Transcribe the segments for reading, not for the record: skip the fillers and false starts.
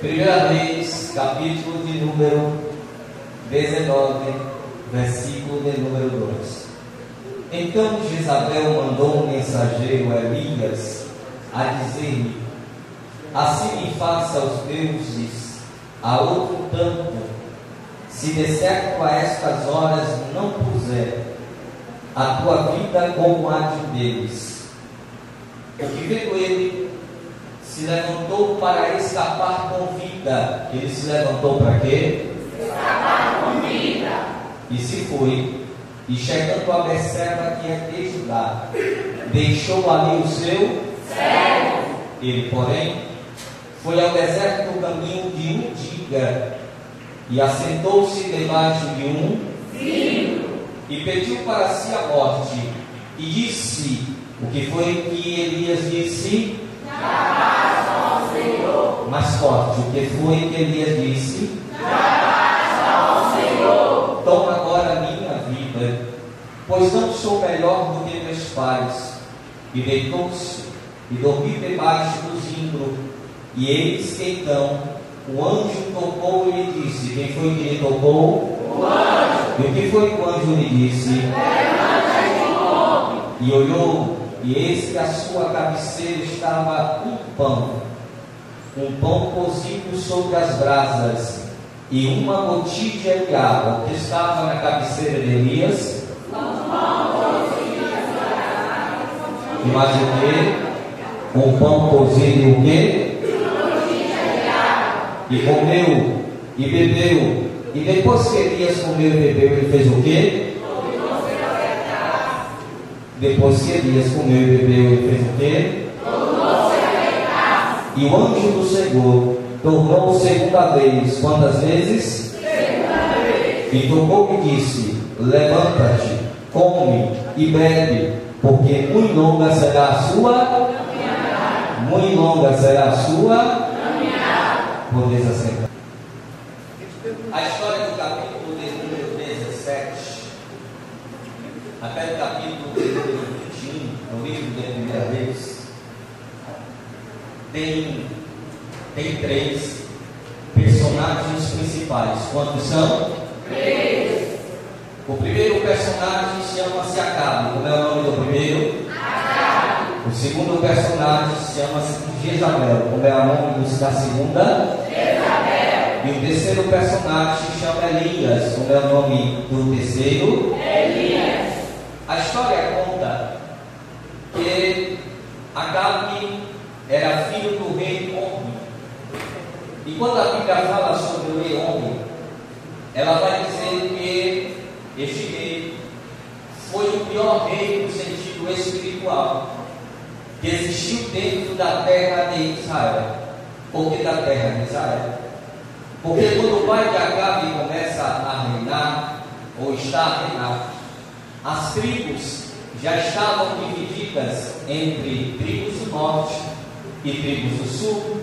Primeira Reis, capítulo de número 19, versículo de número 2. Então Jezabel mandou um mensageiro, Elias, a dizer-lhe: assim me faça aos deuses a outro tanto, se de certo a estas horas não puser a tua vida como a de deles. O que vendo ele, se levantou para escapar com vida. Ele se levantou para quê? Escapar com vida. E se foi, e chegando a Berseba, que é de Judá, deixou ali o seu servo. Ele, porém, foi ao deserto no caminho de um dia, e assentou-se debaixo de um vinho, e pediu para si a morte, e disse: o que foi que Elias disse? Jamais ao Senhor. Mais forte, o que foi que Elias disse? Jamais ao Senhor. Toma agora a minha vida, pois não sou melhor do que meus pais. E deitou-se e dormiu debaixo do zimbro. E eis que então o anjo tocou e lhe disse: quem foi que lhe tocou? O anjo. E o que foi que o anjo lhe disse? Levanta-te e come. E olhou, e eis que à sua cabeceira estava um pão cozido sobre as brasas, e uma botija de água. O que estava na cabeceira de Elias? E mais o que? Um pão cozido e o quê? E comeu, e bebeu. E depois que Elias comeu e bebeu, ele fez o quê? Depois que Elias comeu e bebeu, ele fez o quê? E o anjo do Senhor tornou segunda vez. Quantas vezes? Segunda vez. E tocou e disse: levanta-te, come e bebe, porque muito longa será a sua caminhada. Muito longa será a sua caminhada. Podeis assentar. A história do capítulo de número 17 até o capítulo de número 21, no livro da Primeira Vez, tem três personagens principais. Quantos são? Três. O primeiro personagem chama-se Acabe. Como é o nome do primeiro? Acabe. O segundo personagem chama-se Jezabel. Como é o nome da segunda? Jezabel. E o terceiro personagem se chama Elias. Como é o nome do terceiro? Elias. A história conta que Acabe era filho do rei Omri. E quando a Bíblia fala sobre o rei Omri, ela vai dizer que este rei foi o pior rei no sentido espiritual que existiu dentro da terra de Israel. Por que da terra de Israel? Porque quando o pai de Acabe começa a reinar, ou está a reinar, as tribos já estavam divididas entre tribos do norte e tribos do sul.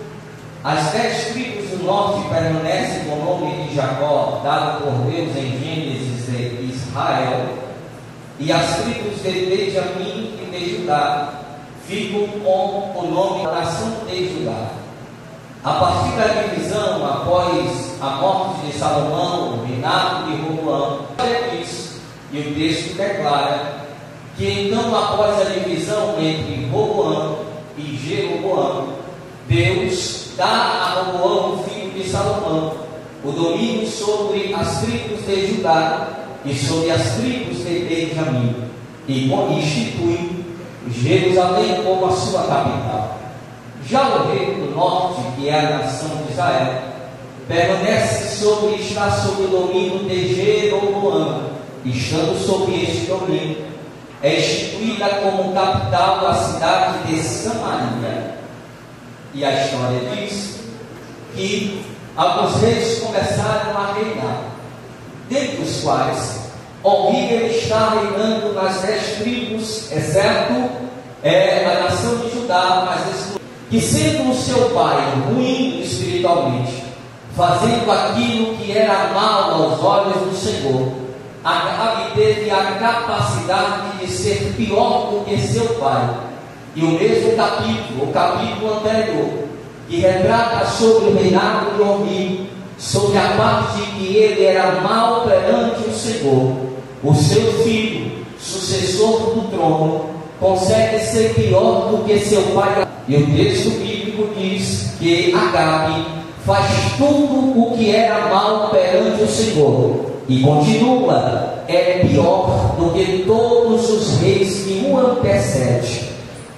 As 10 tribos do norte permanecem com o nome de Jacó, dado por Deus em Gênesis de Israel, e as tribos de Benjamim e de Judá ficam com o nome da nação de Judá. A partir da divisão, após a morte de Salomão, o reinado de Roboão, olha isso, e o texto declara que então, após a divisão entre Roboão e Jeroboão, Deus dá a Roboão, filho de Salomão, o domínio sobre as tribos de Judá e sobre as tribos de Benjamim, e institui Jerusalém como a sua capital. Já o rei do norte, que é a nação de Israel, está sob o domínio de Jeroboão. Estando sob este domínio, é instituída como capital a cidade de Samaria. E a história diz que alguns reis começaram a reinar, dentre os quais Omri está reinando nas 10 tribos, exceto a nação de Judá, mas que sendo o seu pai ruim espiritualmente, fazendo aquilo que era mal aos olhos do Senhor, Acabe teve a capacidade de ser pior do que seu pai. E o mesmo capítulo, o capítulo anterior, que retrata sobre o reinado de Omri, sobre a parte que ele era mau perante o Senhor. O seu filho, sucessor do trono, consegue ser pior do que seu pai. E o texto bíblico diz que Acabe faz tudo o que era mal perante o Senhor. E continua, é pior do que todos os reis que o antecedem.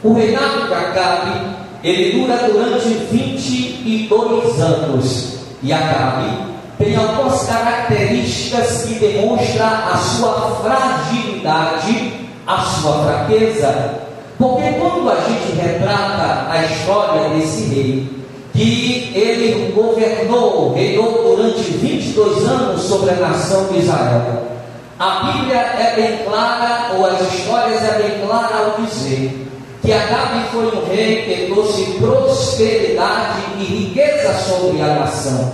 O reinado de Acabe, ele dura durante 22 anos. E Acabe tem algumas características que demonstram a sua fragilidade, a sua fraqueza. Porque quando a gente retrata a história desse rei, que ele reinou durante 22 anos sobre a nação de Israel, a Bíblia é bem clara, ou as histórias é bem clara ao dizer que Acabe foi um rei que trouxe prosperidade e riqueza sobre a nação.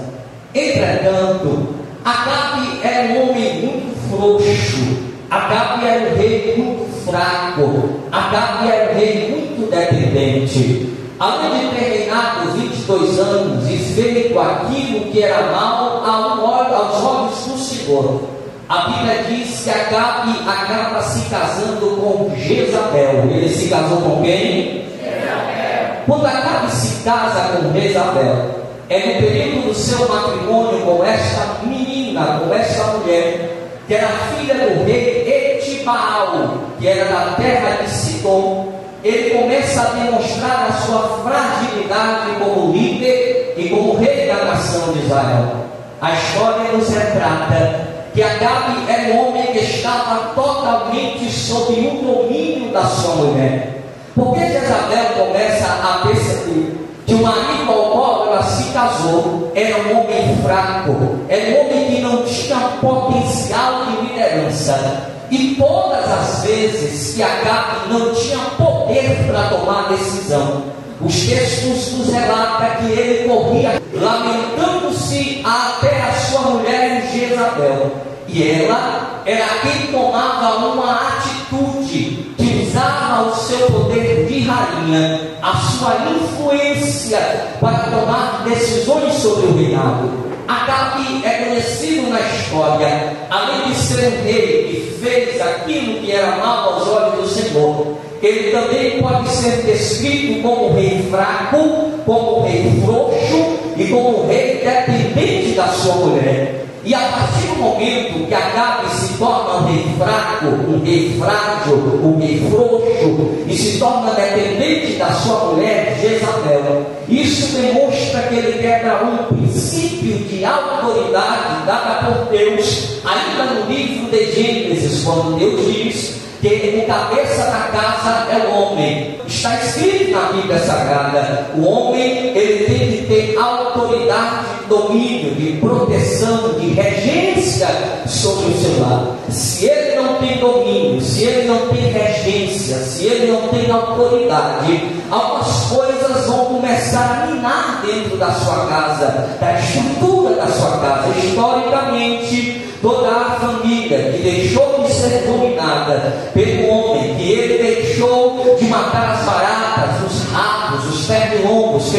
Entretanto, Acabe era um homem muito frouxo, Acabe era um rei muito fraco, Acabe era um rei muito dependente. Além de ter reinado 22 anos e feito aquilo que era mal aos olhos do Senhor, a Bíblia diz que Acabe acaba se casando com Jezabel. Ele se casou com quem? Jezabel. Quando Acabe se casa com Jezabel, é no período do seu matrimônio com esta menina, com esta mulher, que era filha do rei Etibaal, que era da terra de Sidom. Ele começa a demonstrar a sua fragilidade como líder e como rei da nação de Israel. A história nos retrata que Acabe era um homem que estava totalmente sob o domínio da sua mulher. Porque Jezabel começa a perceber que o marido ao qual ela se casou era um homem fraco, era um homem que não tinha potencial de liderança. E todas as vezes que Acabe não tinha poder para tomar decisão, os textos nos relatam que ele corria lamentando-se até a sua mulher Jezabel. E ela era quem tomava uma atitude, que usava o seu poder de rainha, a sua influência para tomar decisões sobre o reinado. Acabe é conhecido na história, além de ser um rei que fez aquilo que era mal aos olhos do Senhor, ele também pode ser descrito como um rei fraco, como um rei frouxo e como um rei dependente da sua mulher. E a partir do momento que Acabe se torna um rei fraco, um rei frágil, um rei frouxo, e se torna dependente da sua mulher Jezabel, isso demonstra que ele quebra um princípio de autoridade dada por Deus, ainda no livro de Gênesis, quando Deus diz que o cabeça da casa é o homem. Está escrito na Bíblia Sagrada: o homem, ele tem que ter autoridade, domínio, de proteção, de regência sobre o seu lar. Se ele não tem domínio, se ele não tem regência, se ele não tem autoridade, algumas coisas vão começar a minar dentro da sua casa, da estrutura da sua casa. Historicamente, toda a família que deixou de ser dominada pelo homem, que ele deixou de matar as baratas, os ratos, os pernilongos,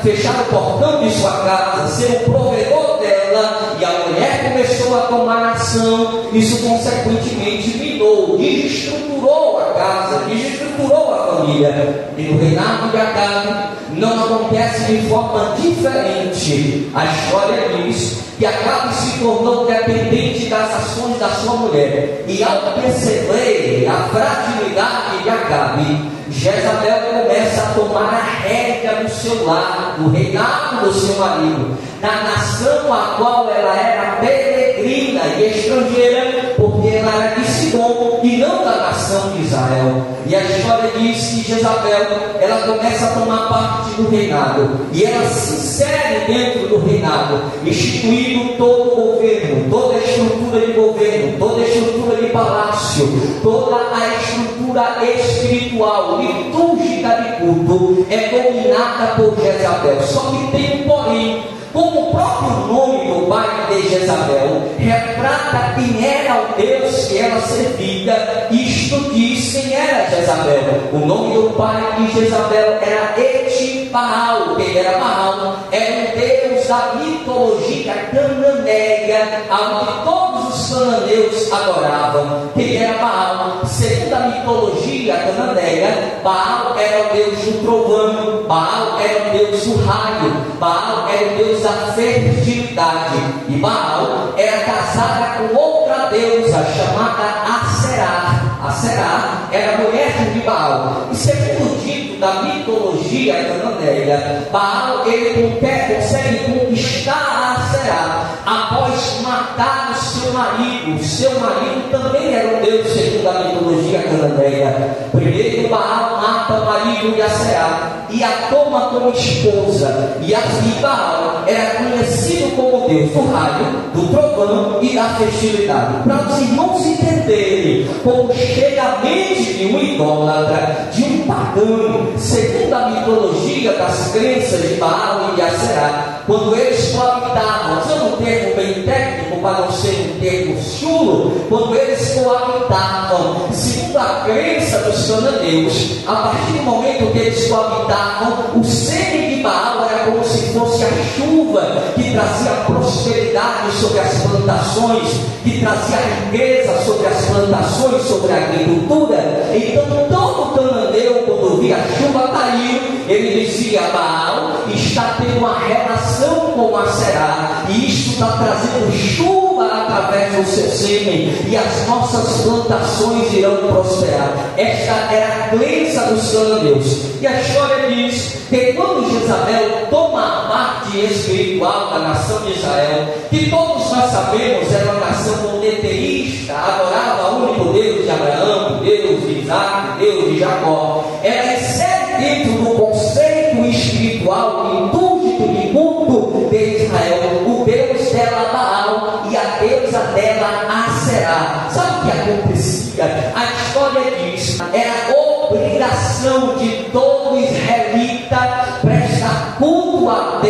fechar o portão de sua casa, ser o provedor dela, e a mulher começou a tomar ação, isso consequentemente minou, desestruturou a casa, desestruturou a família. E no reinado de Acabe não acontece de forma diferente. A história diz que Acabe se tornou dependente das ações da sua mulher, e ao perceber a fragilidade de Acabe, Jezabel começa a tomar a rédea do seu lar, do reinado do seu marido, na nação a qual ela era peregrina e estrangeira, porque ela era de Sidom e não da nação de Israel. E a história diz que Jezabel, ela começa a tomar parte do reinado, e ela se insere dentro do reinado, instituindo todo o governo, toda a estrutura de governo, toda a estrutura de palácio, toda a estrutura espiritual, litúrgica de culto, é dominada por Jezabel. Só que tem um porém. Como o próprio nome do pai de Jezabel retrata quem era o Deus que ela servia, isto diz quem era Jezabel. O nome do pai de Jezabel era Etibaal. Baal, quem era Baal? Era um deus da mitologia cananeia, onde todos os cananeus adoravam. Quem era Baal? Segundo a mitologia cananeia, Baal era o deus do trovão, Baal era o deus do raio, Baal era o deus da fertilidade, e Baal era casada com outra deusa chamada Aserá. Aserá era a mulher de Baal. E segundo o dito da mitologia cananeia, Baal ele consegue conquistar Aserá após matar o seu marido. O seu marido também era um deus segundo a mitologia cananeia. Primeiro Baal mata o marido de Aserá e a toma como esposa. E assim Baal era conhecido como Deus do raio, do trovão e da fertilidade. Para os irmãos entenderem como chega a mente de um idólatra, de um pagão, segundo a mitologia das crenças de Baal e de Aserá, quando eles coabitavam, usando um termo bem técnico para não ser um termo chulo, quando eles coabitavam, segundo a crença dos cananeus, a partir do momento que eles coabitavam, o sêmen de Baal era como se fosse a chuva que trazia prosperidade sobre as plantações, que trazia riqueza sobre as plantações, sobre a agricultura. Então todo cananeu, quando via a chuva cair, ele dizia: Baal está tendo uma relação com Aserá, e isto está trazendo chuva através do seu sêmen, e as nossas plantações irão prosperar. Esta era a crença dos cananeus. E a história diz que quando Jezabel toma a parte espiritual da nação de Israel, que todos nós sabemos era uma nação monoteísta, adorava o único Deus de Abraão, Deus de Isaac, Deus de Jacó, ela insere dentro do conceito espiritual litúrgico de culto de Israel o Deus dela Baal e a deusa dela Aserá. Sabe o que acontecia? A história diz: era obrigação de todo israelita prestar culto ao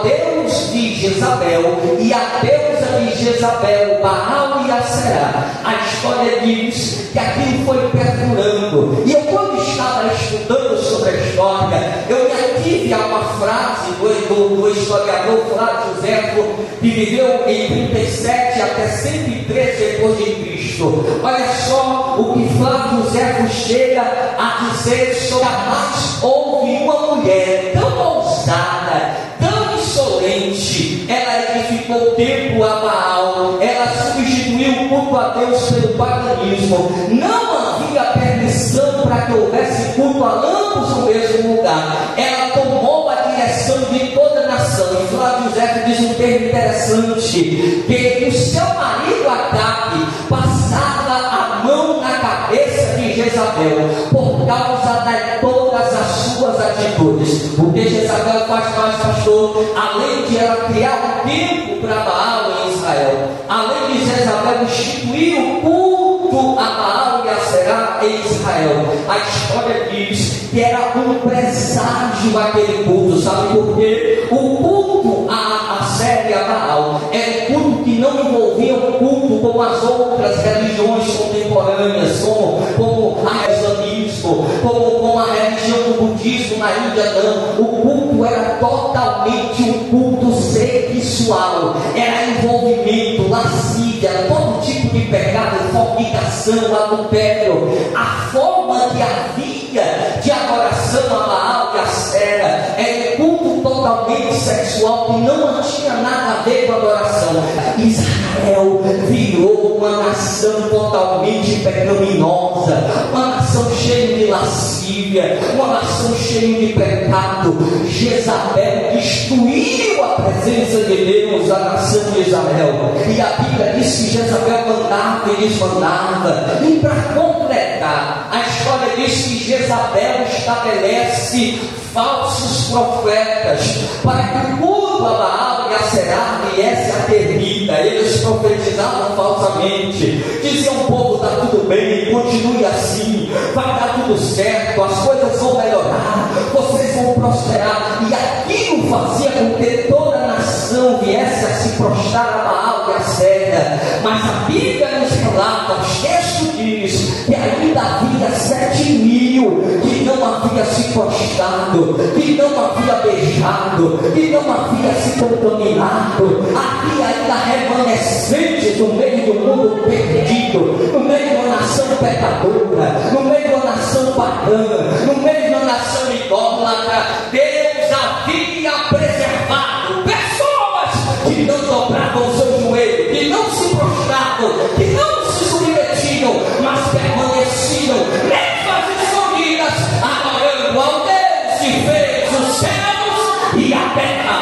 Deus de Jezabel e a deusa de Jezabel, Baal e Aserá. A história diz que aquilo foi perdurando. E eu, quando estava estudando sobre a história, eu me ative a uma frase do historiador Flávio Josefo, que viveu em 37 até 103 depois de Cristo. Olha só o que Flávio Josefo chega a dizer sobre: jamais houve uma mulher tão ousada, tão insolente. Ela edificou o templo a Baal, ela substituiu o culto a Deus pelo paganismo. Não havia permissão para que houvesse culto a ambos no mesmo lugar. Ela tomou a direção de toda a nação. E Flávio José diz um termo interessante: que o seu marido Acabe passava a mão na cabeça de Jezabel por causa de todas as suas atitudes. O que Jezabel faz mais, pastor? Além de ela criar um templo para Baal em Israel, além de Jezabel instituir o culto a Baal e a Aserá em Israel, a história diz que era um presságio aquele culto. Sabe por quê? O culto a Aserá e a Baal é um culto que não envolvia um culto como as outras religiões contemporâneas, como a islamismo, como a religião do budismo na Índia. Não, o culto era totalmente um culto sexual, era envolvimento, lascívia, todo tipo de pecado, fornicação, adultério. A forma que havia de adoração a Baal e a Aserá era um culto totalmente sexual que não tinha nada a ver com a adoração. Israel virou uma nação totalmente pecaminosa, uma nação cheia de lascívia, uma nação cheia de pecado. Jezabel destruiu a presença de Deus da nação de Israel, e a Bíblia diz que Jezabel mandava e desmandava. E para completar, a história diz que Jezabel estabelece falsos profetas para que o culto a Baal e a Aserá viesse a ter vida. Eles profetizavam falsamente, diziam: o povo está tudo bem, continue assim, vai dar tudo certo, as coisas vão melhorar, vocês vão prosperar. E aquilo fazia com que toda a nação viesse a se prostrar a Baal e a cega. Mas a Bíblia nos relata, o texto diz que ainda havia 7.000 que não havia se prostrado, que não havia beijado, que não havia se contaminado. Havia ainda remanescentes no meio do mundo perdido, no meio de uma nação pecadora, no meio de uma nação pagã, no meio de uma nação idólatra. Deus havia preservado pessoas que não dobravam o seu joelho, que não se prostravam, que não se submetiam, mas permaneciam nessas escondidas, adorando ao Deus que fez os céus e a terra.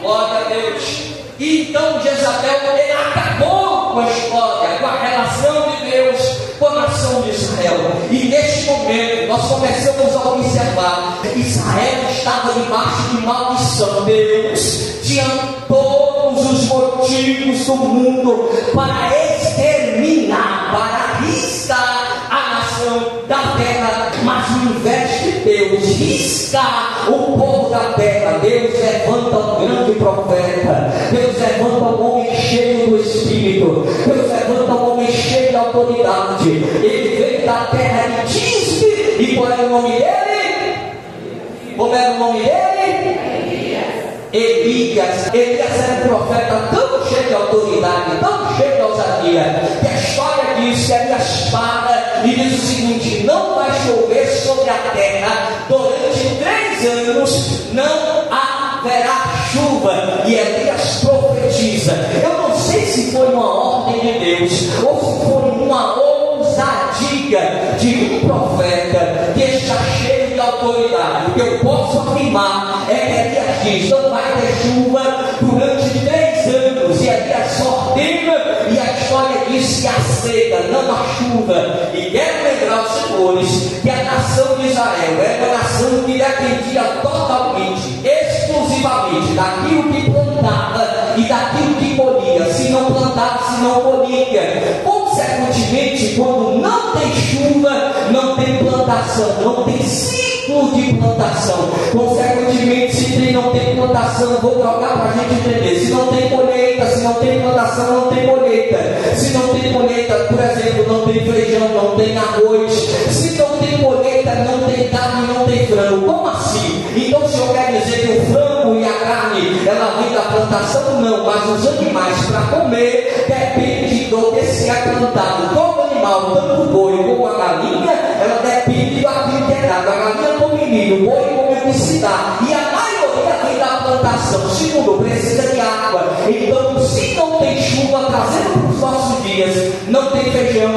Glória a Deus. E então Jezabel, ele acabou com a história, com a relação de Deus com a nação de Israel. E neste momento nós começamos a observar que Israel estava debaixo de maldição. Deus tinha todos os motivos do mundo para exterminar, para riscar a nação da terra. Mas ao invés de Deus riscar o povo da terra, Deus levanta um grande profeta, Deus levanta um homem cheio do Espírito, Deus levanta um homem cheio de autoridade. Ele veio da terra de Tisbe, e qual era o nome dele? Como era o nome dele? Elias. Elias era um profeta tão cheio de autoridade, tão cheio de ousadia, que a história diz que Elias para e diz o seguinte: não vai chover sobre a terra durante 3 anos, não haverá chuva. E Elias profetiza. Eu não sei se foi uma ordem de Deus ou se foi uma ousadia de um profeta que está cheio de autoridade. O que eu posso afirmar é que Elias diz: não vai ter chuva durante 3 anos. E Elias ordena, e a história diz que há seca, não há chuva. E quero lembrar os senhores que a nação de Israel era uma nação que dependia totalmente, exclusivamente daquilo que plantava e daquilo que colhia. Se não plantava, se não colhia. Consequentemente, quando não tem chuva, não tem plantação, não tem ciclo de plantação. Consequentemente, se não tem plantação, vou trocar para a gente entender: se não tem colheita, se não tem plantação, não tem colheita. Se não tem colheita, por exemplo, não tem feijão, não tem arroz. Se não tem colheita, não tem carne, não tem frango. Como assim? Então o senhor quer dizer que o frango e a carne, ela vem da plantação? Não, mas os animais para comer depende do que se é plantado. Todo animal, tanto o boi como a galinha, ela depende daquilo que é dado. A galinha come milho, o boi come o que se dá. E a maioria vem da plantação. Segundo, precisa de água. Então, se não tem chuva, trazendo para os nossos dias, não tem feijão,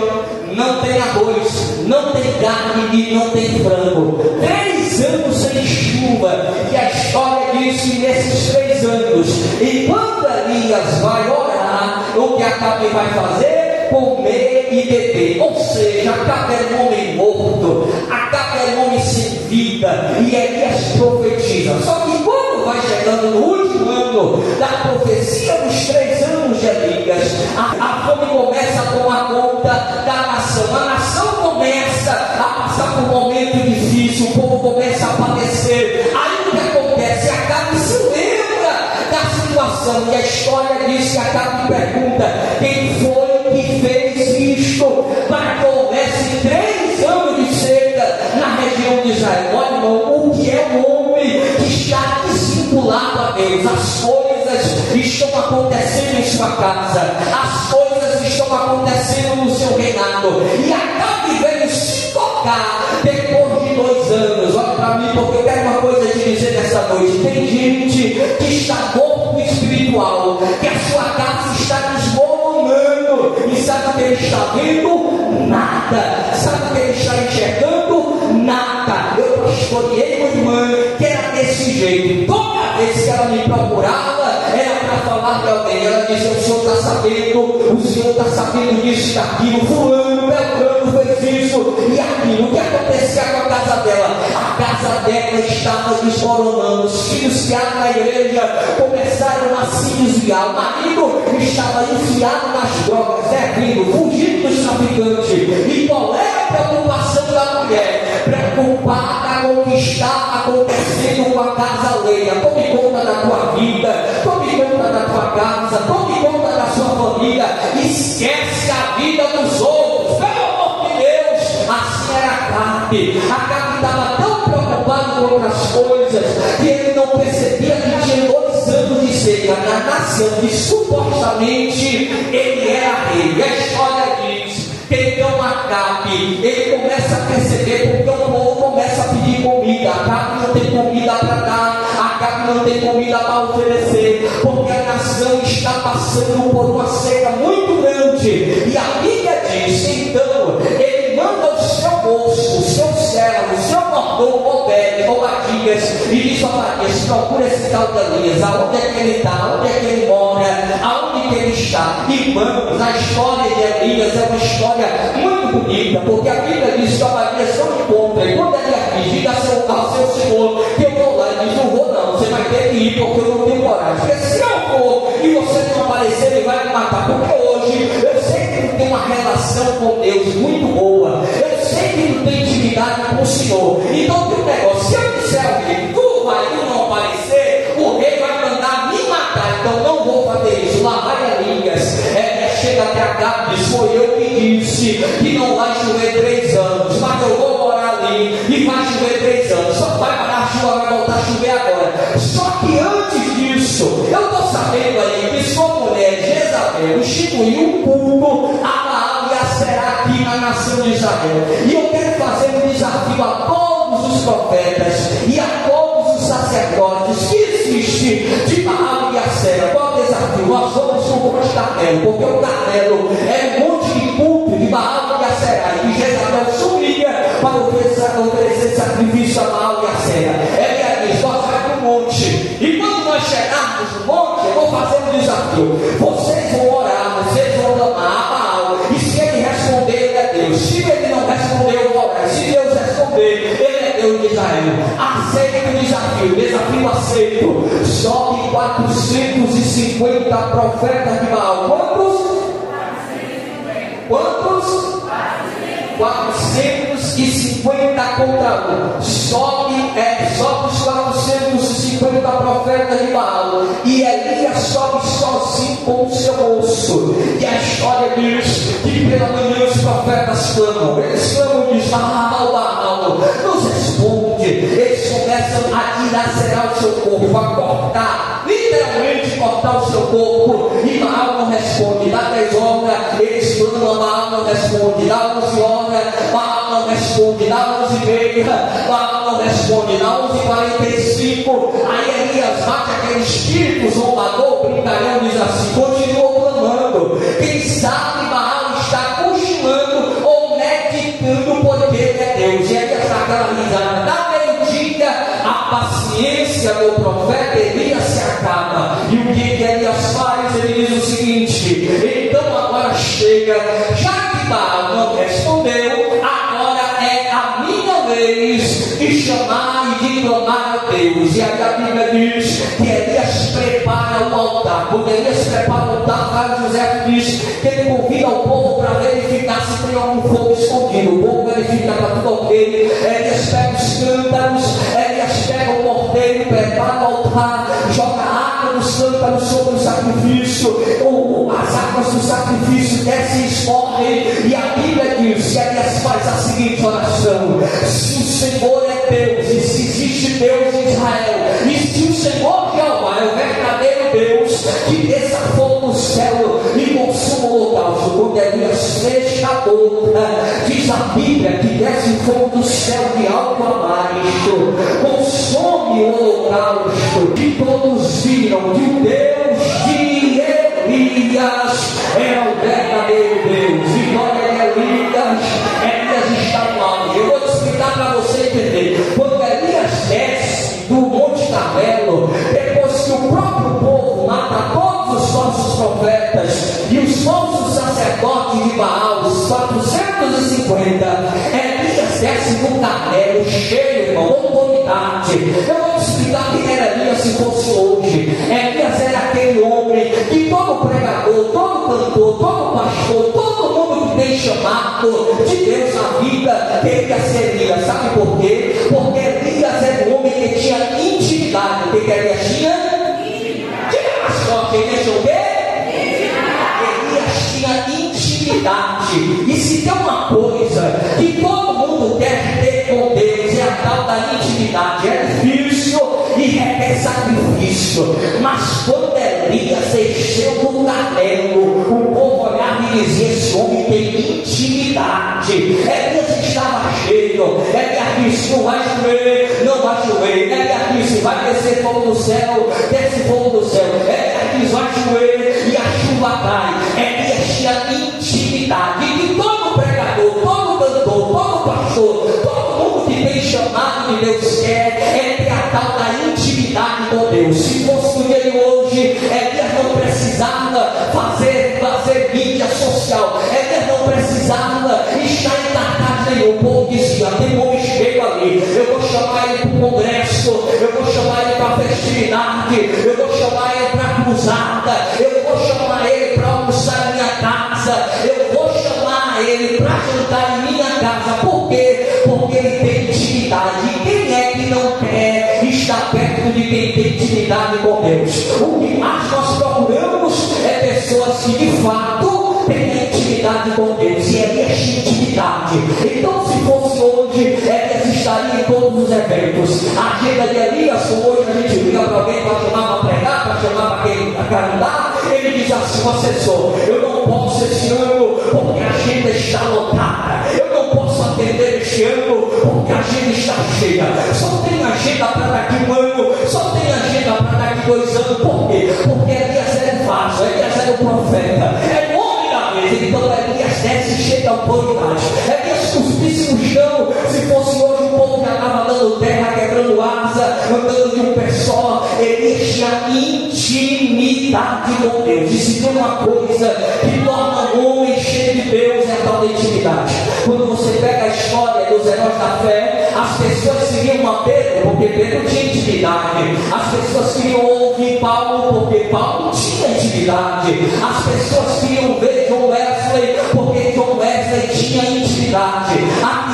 não tem arroz, não tem carne e não tem frango. 3 anos sem chuva. E a história diz que nesses 3 anos, enquanto Elias vai orar, o que Acabe vai fazer? Comer e beber. Ou seja, Acabe era um homem morto, Acabe era um homem sem vida. E Elias profetiza. Só que quando vai chegando no último ano da profecia dos 3 anos de Elias, a fome começa a tomar conta da nação. A nação começa a passar por um momento difícil, o povo começa a padecer. Aí o que acontece? Acabe se lembra da situação, e a história diz que Acabe pergunta: quem foi que fez isto para que houvesse 3 anos de seca na região de Israel? Olha, irmão, o que é um homem que está desvinculado a Deus? As coisas estão acontecendo em sua casa, as coisas estão acontecendo no seu reinado, e Acabe veio se tocar depois de 2 anos. Olha para mim, porque eu quero uma coisa te dizer nessa noite: tem gente que está morto espiritual, que a sua casa está desmoronando, e sabe o que ele está vendo? Nada. Sabe o que ele está enxergando? Nada. Eu pastoreei uma irmã que era desse jeito. Toda vez que ela me procurava, era para falar de alguém. Ela dizia: o senhor está sabendo, o senhor está sabendo disso e daquilo, fulano, Beltrano fez isso e aquilo. O que acontecia com a casa dela? A casa dela estava desmoronando. Os filhos que eram na igreja começaram a se desviar. O marido estava enfiado nas drogas, servindo, fugindo dos traficantes. E qual é a preocupação da mulher? Preocupada com o que está acontecendo com a casa alheia. Tome conta da tua vida, família, esquece a vida dos outros. Pelo amor de Deus, assim era Acabe. Acabe estava tão preocupado com outras coisas que ele não percebia que tinha 2 anos de seca na nação e supostamente ele era rei. E a história diz que então Acabe, ele começa a perceber porque o povo começa a pedir comida. Acabe não tem comida para dar, Acabe não tem comida para oferecer, porque a nação está passando por uma seca muito grande. E a Bíblia diz que então ele manda o seu moço, o seu servo, o seu mordomo Obadias, e diz: Obadias, procura esse tal de Elias, aonde é que ele está, onde é que ele mora, aonde que ele está. Irmãos, a história de Elias é uma história muito bonita, porque a Bíblia diz que Obadias não encontra, e quando ele aqui diga ao seu senhor que eu vou lá, ele diz: não vou não, você vai ter que ir, porque eu não tenho coragem, porque se eu for e você não aparecer, ele vai me matar, porque hoje eu sei que ele tem uma relação com Deus muito boa, eu sei que ele tem intimidade com o Senhor. Então tem um negócio: se eu disser ao rei, tu vai não aparecer, o rei vai mandar me matar, então não vou fazer isso. Lá vai Elias, chega até Acabe e diz: foi eu que disse que não vai chover 3 anos, mas eu vou morar ali e vai chover 3 anos, só vai parar a chuva, vai voltar a chover agora. Só que antes disso, eu estou sabendo aí que sua mulher Jezabel instituiu um culto a Baal e a Será aqui na nação de Israel. E eu quero fazer um desafio a todos os profetas e a todos os sacerdotes que existem de Baal e a Será. Qual é o desafio? Nós vamos para o Monte Carmelo, porque o Carmelo é um monte de culto de Baal e a Será, e Jezabel subia para oferecer sacrifício a Baal e a Será. Ela diz: nós vamos para o monte, e quando nós chegarmos no monte, eu vou fazer um desafio. Vocês vão orar, vocês vão clamar a Baal, e se ele responder, ele é Deus. Se ele não responder, eu vou orar. Se Deus responder, ele é Deus de Israel. Aceita o desafio aceito. Sobe 450 profetas de Baal. Quantos? 450 contra 1. Sobe os 450 profetas de Baal. E Elias sobe sozinho com o seu moço. E a história diz que pela manhã os profetas clamam. Eles clamam e dizem: Baal, nos responde. Eles começam a dilacerar o seu corpo, a cortar, literalmente cortar o seu corpo. E Baal não responde. Dá 10 horas, eles clamam, Baal não responde. Dá 11 horas, Baal não responde. Dá 11h30, Baal não responde. Dá 11h45, aí Elias bate aquele espírito zombador, brincalhão, diz assim: continua clamando. Quem sabe Baal está cochilando ou meditando o poder de Deus. E Elias está aquela risada. Dá meio-dia, a paciência do profeta Elias se acaba. E o que Elias faz? Ele diz o seguinte: então agora chega, já que Baal não respondeu, agora é a minha vez de chamar e de clamar a Deus. E aí a Bíblia diz que Elias prepara o altar. Quando Elias prepara o altar, Carlos José diz que ele convida o povo para verificar se tem algum fogo escondido. O povo verifica, está tudo ok. Elias pega os cântaros, Elias pega o morteiro, prepara o altar, joga água nos cântaros sobre o sacrifício. As águas do sacrifício descem e escorrem. E a Bíblia diz que Elias faz a seguinte oração: se o Senhor é Deus, e se existe Deus em Israel, e se o Senhor Jeová é o verdadeiro Deus, que desça fogo do céu e consuma o holocausto. Quando Elias fecha a boca, diz a Bíblia que desce fogo do céu de alto a baixo, consome o holocausto. E todos viram que o Deus de Elias é o verdadeiro Deus. E olha, Elias está no auge. Eu vou te explicar para você entender. Quando Elias desce do Monte Carmelo, depois que o próprio povo mata todos os falsos profetas e os falsos sacerdotes de Baal, os 450, Elias desce no Carmelo cheio, irmão, autoridade. Eu vou te explicar quem era Elias se fosse hoje. Elias era aquele homem que todo pregador, todo cantor, todo pastor, todo mundo que tem chamado de Deus na vida queria ser Elias. Sabe por quê? Porque Elias era um homem que tinha intimidade. O que Elias tinha? Diga mais forte, Elias tinha o quê? isso. Mas quando Elias desceu do Carmelo, o povo olhava e dizia: esse homem tem intimidade. Elias estava cheio. Elias disse: não vai chover, não vai chover. Elias disse: vai descer fogo do céu, desce fogo do céu. Elias disse: vai chover e a chuva cai. Elias tinha intimidade. E todo pregador, todo cantor, todo pastor, todo mundo que tem chamado de Deus quer ter a tal da intimidade com Deus. Se fosse no dia de hoje, Elias não precisava fazer mídia social. Elias não precisava estar em cartaz nenhum. O povo dizia: tem um homem cheio ali, eu vou chamar ele para o congresso, eu vou chamar ele para a festividade, eu vou chamar ele para a cruzada, eu vou chamar ele para almoçar em minha casa, eu vou chamar ele para jantar em minha casa. Por quê? Porque ele tem intimidade. E quem é que não quer estar perto de quem tem intimidade com Deus? O que mais nós procuramos é pessoas que de fato têm intimidade com Deus. E Elias tinha intimidade. Então, se fosse hoje, Elias estaria em todos os eventos. A agenda de Elias, como hoje a gente liga para alguém para chamar para pregar, para chamar para cantar, ele diz assim: o assessor, eu não posso esse ano porque a agenda está lotada, eu não posso atender este ano porque a agenda está cheia, só tem agenda para daqui um ano, só tem agenda para daqui 2 anos. Por quê? Porque Elias era vaso, Elias era o profeta, é o homem da mesa. Então Elias desce cheio de autoridade. Elias cuspisse no chão. Se fosse hoje, o povo já estava dando terra, quebrando asa, andando de um pé só. Elias tinha intimidade com Deus. E se tem uma coisa que torna um homem cheio de Deus, é a tal da intimidade. Quando você pega a história dos heróis da fé, as pessoas seguiam a Pedro porque Pedro tinha intimidade. As pessoas queriam ouvir Paulo porque Paulo tinha intimidade. As pessoas queriam ver John Wesley porque John Wesley tinha intimidade.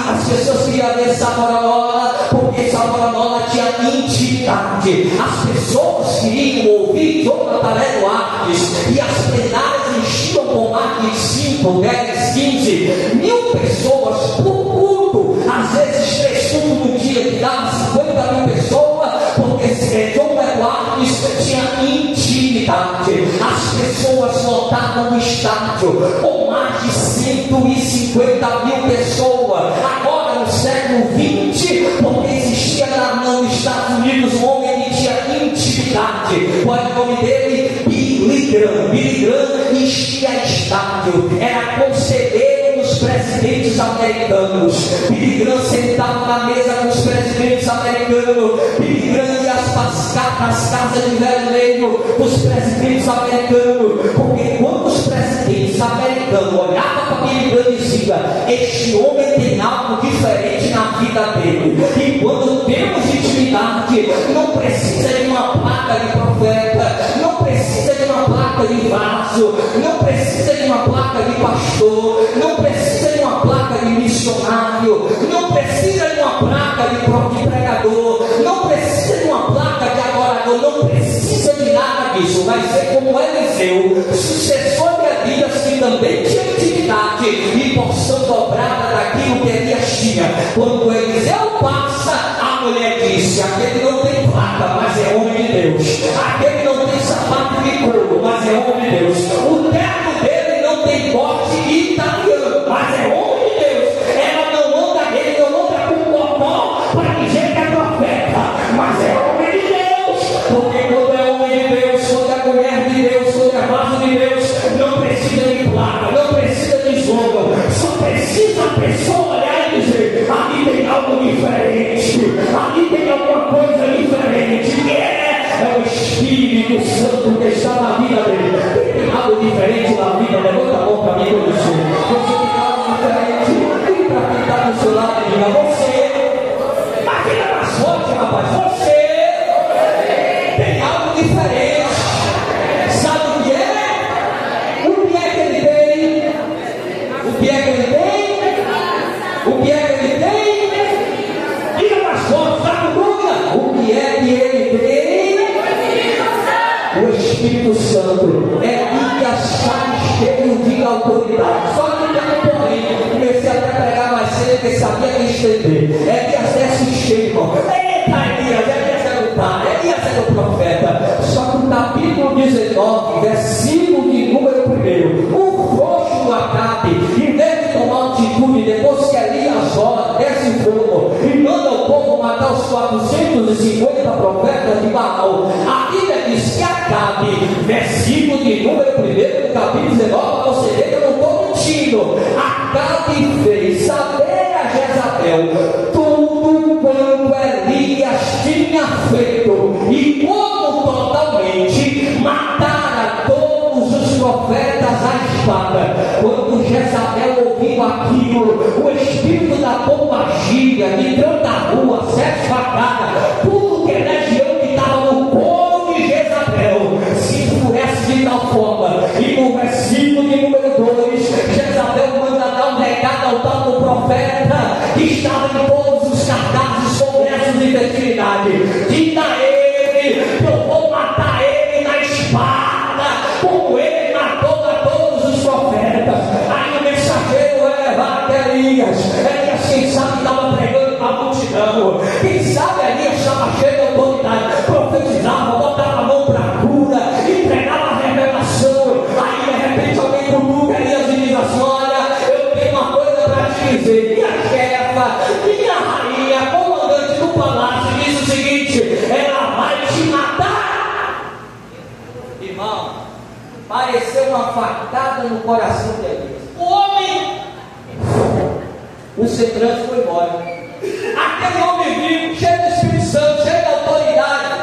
As pessoas queriam ver Savonarola porque Savonarola tinha intimidade. As pessoas queriam ouvir Jonathan Edwards e as plenárias enchiam com mais de 5, 10, 15 mil pessoas por culto. Às vezes 3 cultos no dia que dava 50 mil pessoas, porque John Edwards tinha intimidade. As pessoas lotavam o estádio com mais de 150 mil pessoas. Agora no século 20, porque existia nos Estados Unidos um homem que tinha intimidade. Qual é o nome dele? Billy Graham. Billy Graham enchia estádio, era conselheiro dos presidentes americanos. Billy Graham sentava na mesa com os presidentes americanos. Billy Graham ia nas casas de vermelho dos presidentes americanos, porque quando os presidentes americanos olhavam para Billy Graham e diziam: este homem tem algo diferente na vida dele. E quando temos intimidade, não precisa de uma placa de profeta, não precisa de uma placa de vaso, não precisa de uma placa de pastor, não precisa de uma placa de missionário, não precisa de uma placa de pregador, não precisa de uma placa de adorador, não precisa de nada disso. Vai ser como Eliseu, sucessor de Elias, que também tinha intimidade e porção dobrada daquilo que Elias tinha. Quando Eliseu passa, a mulher disse: aquele não tem placa, mas é homem de Deus. Aquele não tem sapato de couro, mas é homem de Deus. O terno dele não tem corte italiano, mas é homem de Deus. Ela não anda, ele não anda com botão para dizer que é profeta, mas é homem de Deus. Porque quando é homem de Deus, quando é mulher de Deus, quando é vaso de Deus, não precisa de placa, não precisa de slogan, só precisa a pessoa olhar e dizer: ali tem algo diferente, ali tem alguma coisa diferente, que é o Espírito Santo que está na vida dele. Tem algo diferente na vida, levanta a mão para mim, você tem algo diferente. E para quem está do seu lado, diga: você, mas fica mais forte, rapaz, você tem algo diferente. Sabe o que é? O que é que ele tem? O que é que ele tem? O que é que ele tem? Diga mais forte, está com dúvida? O que é que ele tem? O Espírito Santo. Elias está cheio de autoridade. Só que tem um porém. Comecei até a pregar mais cedo, porque sabia que estender. Elias desce cheio, irmão. Eita, Elias era o pai, Elias era o profeta. 19, versículo de número 1. O frouxo do Acabe, em vez de tomar atitude, depois que Elias ora, desce fogo e manda o povo matar os 450 profetas de Baal. A Bíblia diz que Acabe, versículo de número 1, do capítulo 19, para você ver que eu não estou mentindo. Acabe fez saber a Jezabel tudo quanto Elias tinha feito, e como totalmente matara todos os profetas à espada. Quando Jezabel ouviu aquilo, o espírito da pombagira, de tanta rua, 7 facadas, tudo que é legião que estava no corpo de Jezabel, se enfurece de tal forma. E no versículo de número 2, Jezabel manda dar um recado ao tal do profeta que estava em todos os cartazes, congressos de fertilidade. Diga a ele que eu vou matar ele na espada, como ele matou a todos os profetas. Aí o mensageiro vai levar até Elias. Elias, quem sabe, estava pregando para a multidão. Quem sabe Elias estava cheio de autoridade, profetizava, botava a mão para a cura, entregava a revelação. Aí de repente alguém cutuca Elias e diz assim: olha, eu tenho uma coisa para te dizer. Minha chefa, minha rainha, comandante do palácio, diz o seguinte: ela vai te matar. Irmão, pareceu uma facada no coração de Elias. O homem, o semblante foi embora. Aquele homem vivo, cheio do Espírito Santo, cheio de autoridade,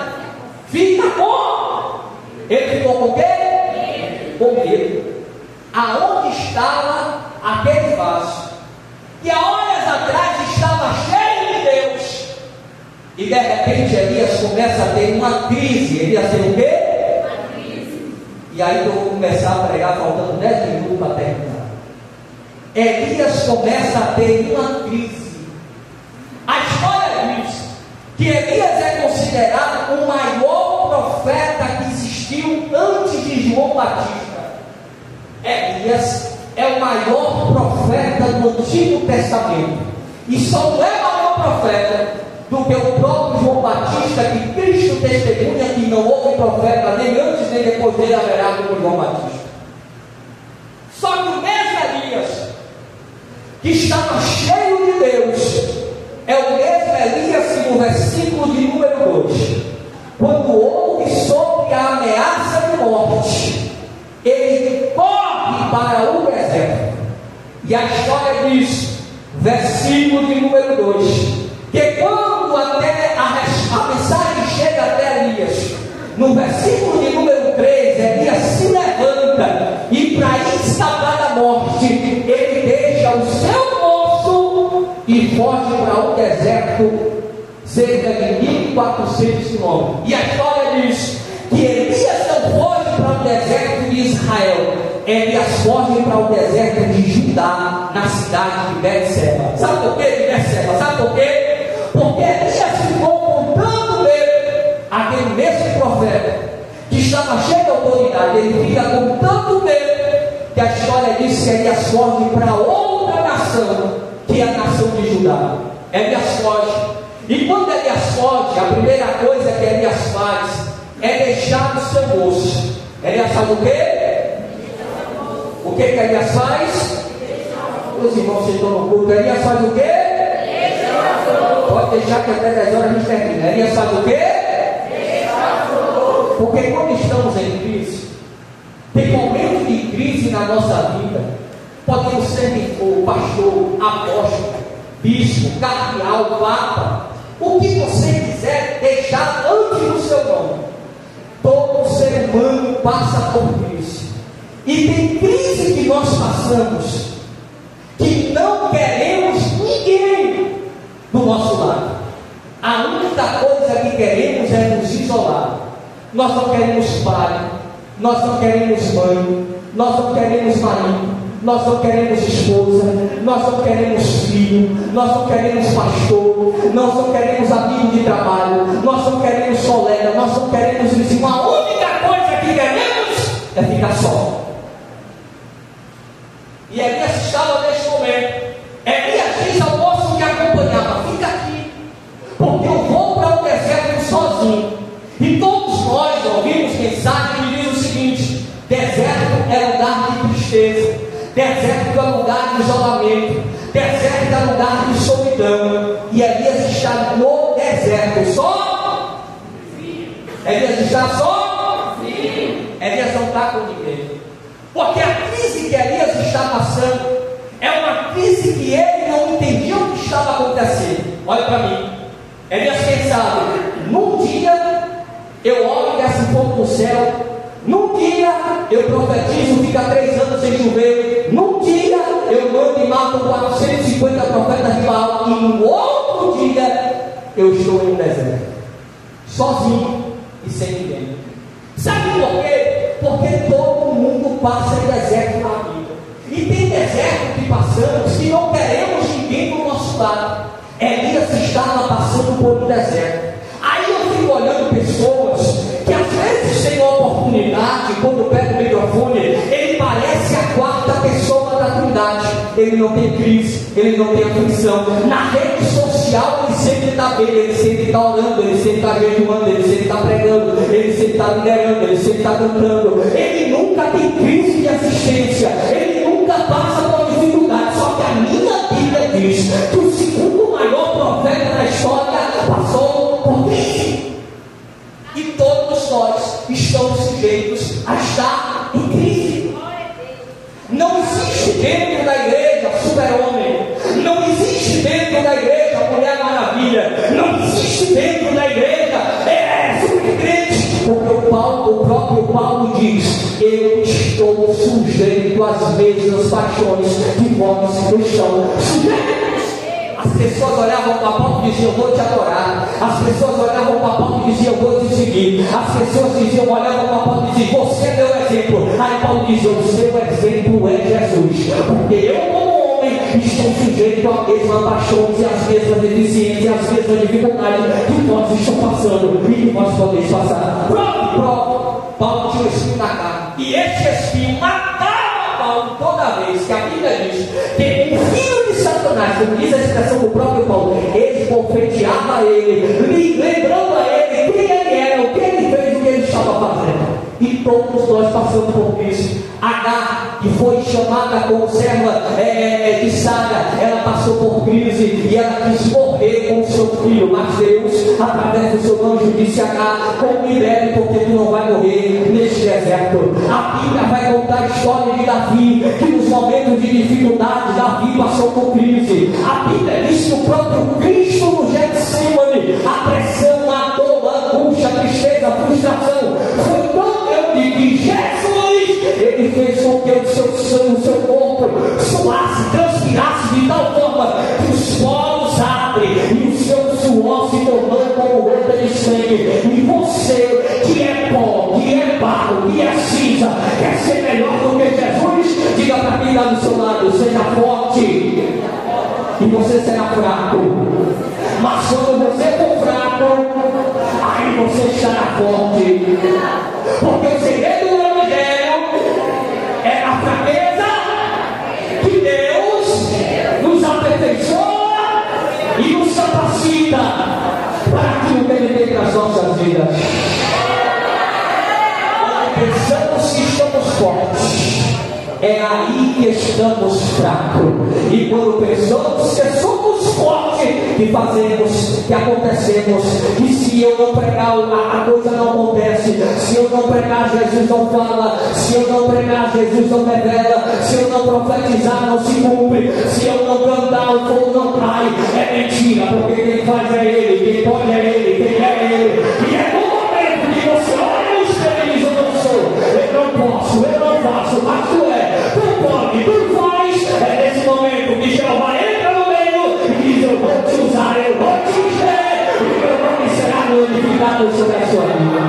fica bom. Ele ficou com o quê? Com medo. Aonde estava aquele vaso que há horas atrás estava cheio de Deus, e de repente Elias começa a ter uma crise. Elias tem o quê? Uma crise. E aí eu vou começar a pregar faltando 10 minutos para terminar. Elias começa a ter uma crise. A história diz que Elias é considerado o maior profeta que existiu antes de João Batista. Elias é o maior profeta do Antigo Testamento, e só não é maior profeta do que o próprio João Batista, que Cristo testemunha que não houve profeta nem antes nem depois dele haverá como João Batista. Só que o mesmo Elias, que estava cheio de Deus, é o mesmo Elias que no versículo de número 2, quando ouve sobre a ameaça de morte, ele corre para o deserto. E a história diz, versículo de número 2, que quando até a mensagem chega até Elias, no versículo de número 3, Elias se levanta e, para escapar da morte, ele deixa o seu poço e foge para o deserto, cerca de 1.400 quilômetros. E a história diz que Elias não foge para o deserto de Israel, Elias foge para o deserto de Judá, na cidade de Betseba. Sabe por quê de Betseba? Sabe por quê? Porque Elias ficou com tanto medo, aquele mesmo profeta que estava cheio de autoridade, ele fica com tanto medo, que a história diz que Elias foge para outra nação, que é a nação de Judá. Elias foge, e quando Elias foge, a primeira coisa que Elias faz é deixar o seu moço. Elias faz o quê? O que Elias faz? Os irmãos estão no culto. Elias faz o quê? Pode deixar que até 10 horas a gente termina. Elias faz o quê? Porque quando estamos em crise, tem momentos de crise na nossa vida. Podemos ser quem for, pastor, apóstolo, bispo, cardeal, papa, o que você quiser deixar antes do seu nome. Todo ser humano passa por crise. E tem crise que nós passamos que não queremos ninguém do nosso lado. A única coisa que queremos é nos isolar. Nós não queremos pai, nós não queremos mãe, nós não queremos marido, nós não queremos esposa, nós não queremos filho, nós não queremos pastor, nós não queremos amigo de trabalho, nós não queremos colega, nós não queremos vizinho. A única coisa que queremos é ficar só. E Elias estava neste momento. Elias diz ao moço que acompanhava: fica aqui, porque eu vou para o deserto sozinho. E todos nós ouvimos mensagem que diz o Deserto é lugar de isolamento, deserto é lugar de solidão. E Elias está no deserto, só? Elias está só? Elias não está com ninguém, porque a crise que Elias está passando é uma crise que ele não entendia o que estava acontecendo. Olha para mim, Elias pensava: num dia eu oro e desce fogo do céu, num dia eu profetizo, fica 3 anos sem chover, num dia eu mando e mato 450 profetas de Baal, e no outro dia eu estou em um deserto, sozinho e sem ninguém. Sabe por quê? Porque todo mundo passa em deserto na vida, e tem deserto que passamos que não queremos ninguém do nosso lado. Elias estava passando por um deserto. Aí eu fico olhando pessoas que às vezes têm uma oportunidade, quando pega o microfone, ele parece a 4ª pessoa da Trindade. Ele não tem crise, ele não tem aflição. Na rede social ele sempre está bem, ele sempre está orando, ele sempre está jejuando, ele sempre está pregando, ele sempre está liderando, ele sempre está cantando. Ele nunca tem crise de assistência, ele nunca passa por dificuldade. Só que a minha Bíblia diz que o segundo maior profeta da história passou por crise. E todos nós estamos sujeitos a estar em crise. Não existe dentro da igreja super-homem, não existe dentro da igreja Mulher Maravilha, não existe dentro da igreja super-crente, porque o próprio Paulo diz: eu estou sujeito às mesmas paixões que vós estão sujeitos. As pessoas olhavam para Paulo e diziam: eu vou te adorar. As pessoas olhavam para Paulo e diziam: eu vou te seguir. As pessoas olhavam para Paulo e diziam: você é meu exemplo. Aí Paulo dizia: o seu exemplo é Jesus, porque eu, como homem, estou sujeito às mesmas paixões e às mesmas deficiências, às mesmas dificuldades que nós estamos passando e que nós podemos passar. Pronto, Paulo tinha um espinho na carne, e esse espinho matava Paulo toda vez que a Bíblia diz que um filho de Satanás, como diz a expressão do próprio Paulo, ele confeteava ele, lembrando a ele quem ele era, o que ele fez, o que ele estava fazendo. E todos nós passamos por isso. Agar, que foi chamada como serva de Sara, ela passou por crise e ela quis morrer com o seu filho, mas Deus, através do seu anjo, disse: Agar, como me leve, porque tu não vai morrer neste deserto. A Bíblia vai contar a história de Davi, que nos momentos de dificuldade Davi passou por crise. A Bíblia diz que o próprio Cristo no Getsemane, a pressão, a dor, a angústia, a tristeza, a frustração foi tão grande que Jesus, ele fez com que o seu corpo suasse, transpirasse de tal forma que os poros abrem e o seu suor se tornou como gota de sangue. E você, que é pó, que é barro, que é cinza, quer ser melhor do que Jesus? Diga para quem está do seu lado: seja forte e você será fraco. Mas quando você for fraco, aí você estará forte. Porque o segredo do Evangelho é a fraqueza que Deus nos aperfeiçoa e nos capacita para aquilo que Ele tem para as nossas vidas. Quando pensamos que estamos fortes, é aí que estamos fracos. E quando pensamos que somos fortes, que fazemos, que acontecemos, que se eu não pregar, a coisa não acontece. Se eu não pregar, Jesus não fala. Se eu não pregar, Jesus não revela. Se eu não profetizar, não se cumpre. Se eu não cantar, o fogo não cai. É mentira, porque quem faz é Ele, quem pode é Ele, quem é Ele. E é no momento que você olha os três, eu não sou, eu não posso, eu não faço, mas tu é. Tu pode, tu faz. É nesse momento que Jeová entra no meio e diz: eu vou te usar, eu vou te encher, e meu nome será glorificado sobre a sua vida.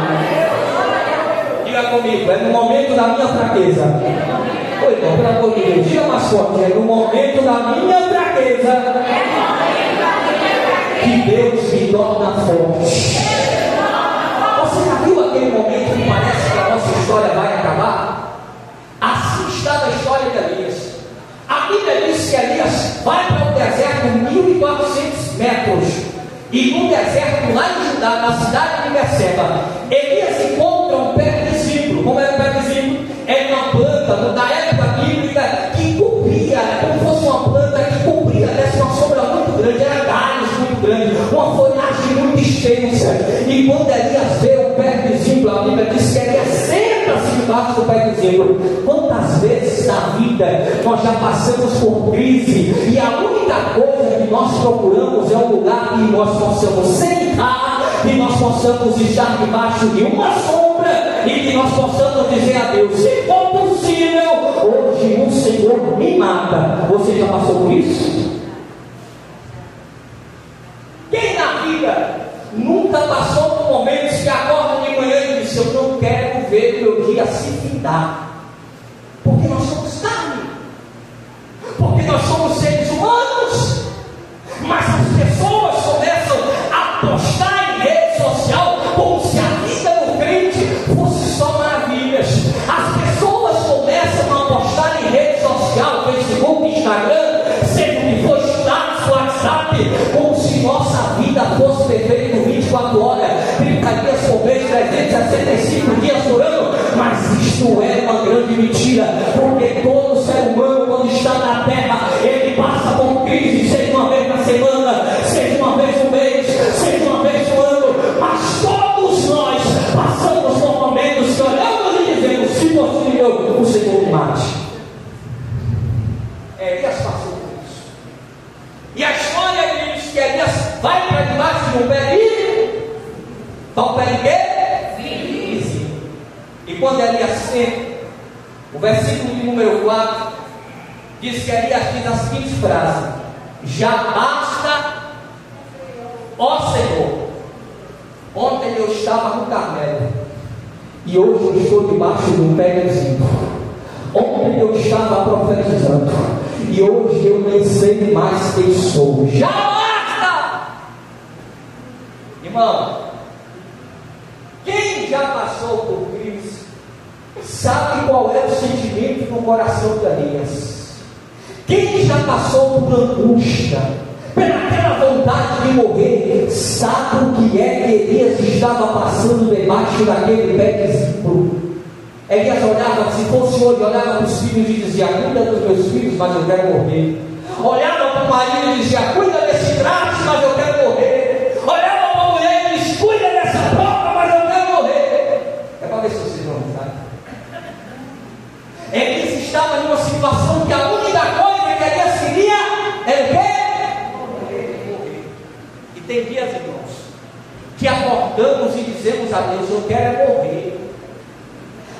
Diga comigo: é no momento da minha fraqueza. Oi, irmão, pelo amor de Deus, diga mais forte: é no momento da minha fraqueza que Deus me torna forte. Você já viu aquele momento que parece que a nossa história vai acabar? Assim estava a história de Elias. A Bíblia diz que Elias vai para o deserto 1.400 metros. E no deserto, lá em Judá, na cidade de Berseba, Elias encontra um pé de zimbro. Como era o pé de zimbro? Era uma planta da época bíblica que quando Elias vê o pé de zimbro, a Bíblia diz que Elias senta-se debaixo do pé de zimbro. Quantas vezes na vida nós já passamos por crise e a única coisa que nós procuramos é um lugar que nós possamos sentar, que nós possamos estar debaixo de uma sombra e que nós possamos dizer a Deus: se for possível, hoje o Senhor me mata. Você já passou por isso? Quem na vida nunca passou por momentos que acorda de manhã e diz: eu não quero ver meu dia se findar? Porque nós somos carne, porque nós somos seres humanos. Mas as pessoas começam a postar em rede social como se a vida do crente fosse só maravilhas. As pessoas começam a postar em rede social, Facebook, Instagram, seja o que for, status, WhatsApp, como se nossa vida fosse perfeita 24 horas, 30 dias por mês, 365 dias por ano. Mas isto é uma grande mentira, porque todo ser humano, quando está na terra, ele passa por crise, seja uma vez na semana, seja uma vez no mês, seja uma vez no ano. Mas todos nós passamos por momentos que olhamos e dizemos: se possível, o Senhor me mate. Elias passou por isso. E a história diz que Elias vai para debaixo de um pé de... Para um pé de quê? E quando Elias senta, o versículo de número 4 diz que Elias diz a seguinte frase: já basta, ó Senhor. Ontem eu estava no Carmelo e hoje eu estou debaixo de um pé de zimbro. Ontem eu estava profetizando e hoje eu nem sei mais quem sou. Já basta! Irmão, quem já passou por crise sabe qual é o sentimento no coração de Elias. Quem já passou por angústia, pelaquela vontade de morrer, sabe o que é que Elias estava passando debaixo daquele pé de zimbro. Elias olhava, se fosse hoje, olhava para os filhos e dizia: cuida dos meus filhos, mas eu quero morrer. Olhava para o marido e dizia: cuida desse traste, mas eu quero morrer. Olhava para a mulher e dizia: cuida dessa prova, mas eu quero morrer. É para ver se vocês vão mudar. Elias estava em uma situação que a única coisa que Elias queria era o quê? Morrer. E tem dias, irmãos, que acordamos e dizemos a Deus: eu quero é morrer.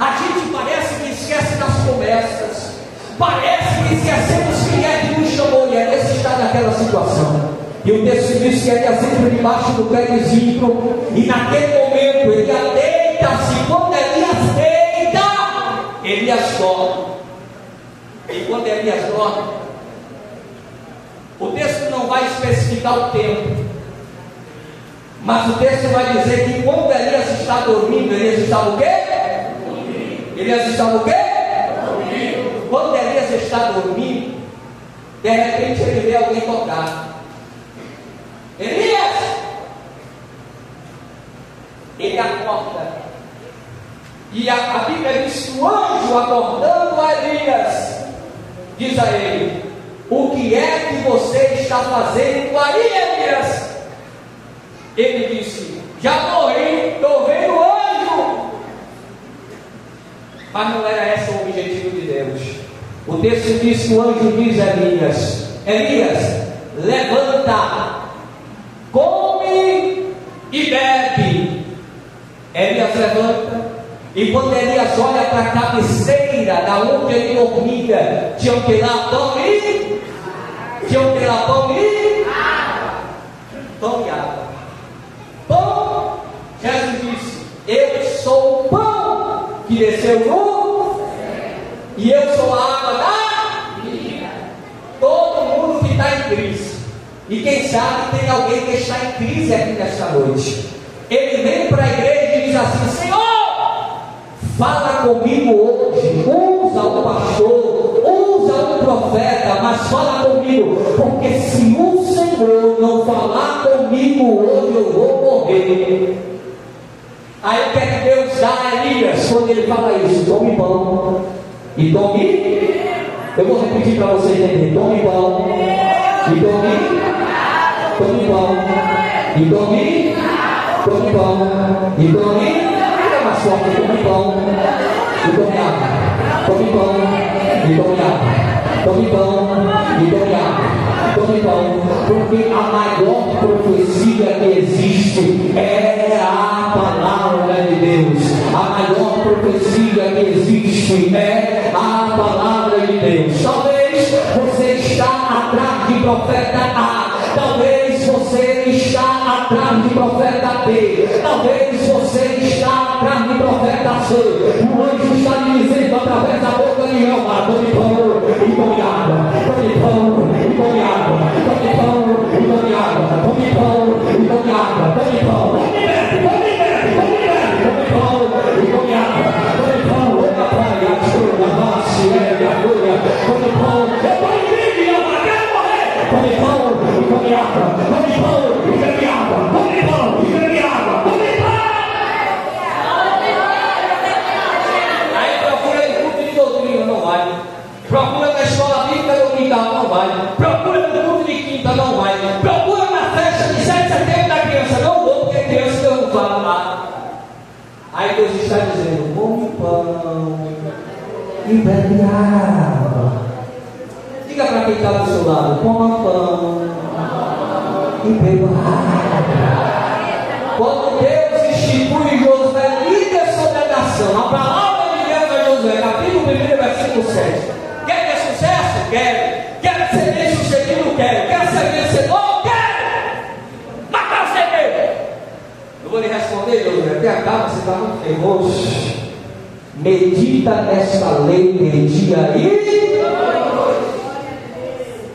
A gente parece que esquece das promessas, parece que esquecemos quem é que nos chamou, e Elias está naquela situação. E o texto diz que Elias entra debaixo do pé de zimbro, e naquele momento ele deita-se. Quando Elias deita, Elias dorme. E quando Elias dorme, o texto não vai especificar o tempo, mas o texto vai dizer que quando Elias está dormindo, Elias está o quê? Elias está o quê? Dormindo. Quando Elias está dormindo, de repente ele vê alguém tocar. Elias! Ele acorda. E a Bíblia diz que o anjo, acordando a Elias, diz a ele: o que é que você está fazendo aí, Elias? Ele disse: já morri, estou vendo o anjo. Mas não era esse o objetivo de Deus. O texto diz que o anjo diz a Elias: Elias, levanta, come e bebe. Elias levanta, e quando Elias olha para a cabeceira da onde ele dormia, tinha que lá pão e água. Pão, Jesus disse: eu sou o pão que desceu no céu, e eu sou a água da vida. Todo mundo que está em crise, e quem sabe tem alguém que está em crise aqui nesta noite, ele vem para a igreja e diz assim: Senhor, fala comigo hoje. Usa um pastor, usa um profeta, mas fala comigo, porque se o Senhor não falar comigo hoje, eu vou morrer. Aí o que é que Deus dá a Elias quando ele fala isso? Tome pão e tome. Eu vou repetir para você entender: tome pão e tome. Tome pão e tome. come pão, e come, fica mais forte, come pão, e come água, come pão, e come água, come pão, e come água, come pão, porque a maior profecia que existe é a palavra de Deus. A maior profecia que existe é a palavra de Deus. Talvez você está atrás de profeta A, talvez você está atrás de profeta B, talvez você está atrás de profeta C. O anjo está lhe dizendo através da boca de Elma: come pão e come água, come pão e come água, come pão e come água, come pão e come água, come pão, come pão e come água, come pão, outra praia, a chuva, a base, a agulha, come pão, eu estou em vida, eu quero morrer, come pão e come água, come pão e bebe água, come pão e bebe água, come pão. Aí procura em culto de doutrina, não vai. Procura na escola bíblica dominical, não vai. Procura no culto de quinta, não vai. Procura na festa de 7 de setembro da criança, não vou, porque criança eu não falo lá. Aí Deus está dizendo: come pão e bebe água. Diga para quem está do seu lado: coma pão e beba água. Quando Deus institui Josué líder sobre a nação, a palavra de Deus é Josué, capítulo 1, versículo 7. Quer ter sucesso? Quero. Quer ser bem sucedido? Quero. Quer ser vencedor? Quero. Mas para ser bem, eu vou lhe responder, Josué. Até acaba, você está muito nervoso. Medita nesta lei de dia e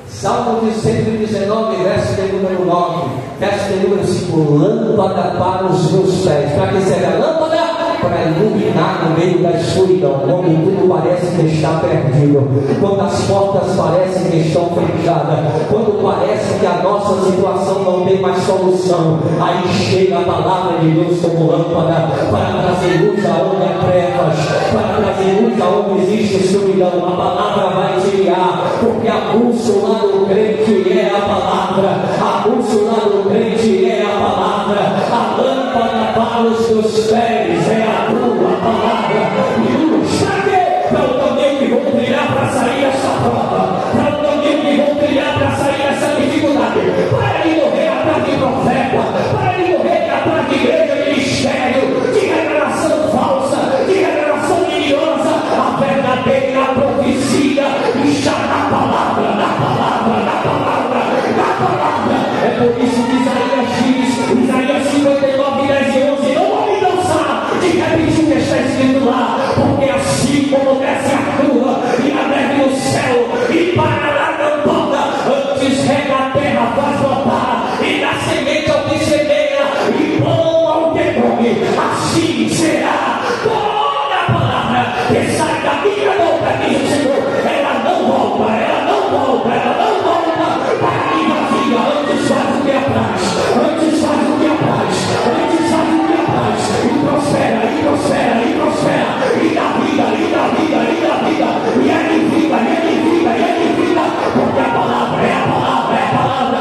Salmo 119, verso de número 9, verso de número 5: lâmpada para os meus pés. Para que serve a lâmpada? Para iluminar no meio da escuridão, quando tudo parece que está perdido, quando as portas parecem que estão fechadas, quando parece que a nossa situação não tem mais solução. Aí chega a palavra de Deus como lâmpada para trazer luz aonde há trevas, para trazer luz aonde existe escuridão. A palavra vai te guiar, porque a bússola do crente é a palavra, a bússola do crente é a palavra, a lâmpada para os teus pés é a tua palavra. E luz para quê? Para o caminho que vão trilhar para sair essa prova, para o caminho que vão trilhar para sair essa dificuldade. Para de morrer atrás de profeta, para de morrer atrás de igreja, ministério, de revelação falsa, de revelação mentirosa. A verdadeira profecia está na palavra, na palavra, na palavra, na palavra. É por isso que Isaías diz, Isaías 59, 10 e 11: não vou me cansar de repetir o que está escrito lá, porque assim como desce a chuva e a neve no céu e para lá não volta, antes rega a terra, faz brotar e dá semente ao que semeia e pão ao que come, assim será toda a palavra que sai da minha boca, diz o Senhor. Ela não volta, ela não volta, ela não volta para mim vazia. Antes faz o que apraz, antes faz o que apraz, antes faz o que apraz, e prospera, e prospera, e prospera, e dá vida, e dá vida, e dá vida, e é de vida, e é de vida, e é de vida, porque a palavra é a palavra, é a palavra.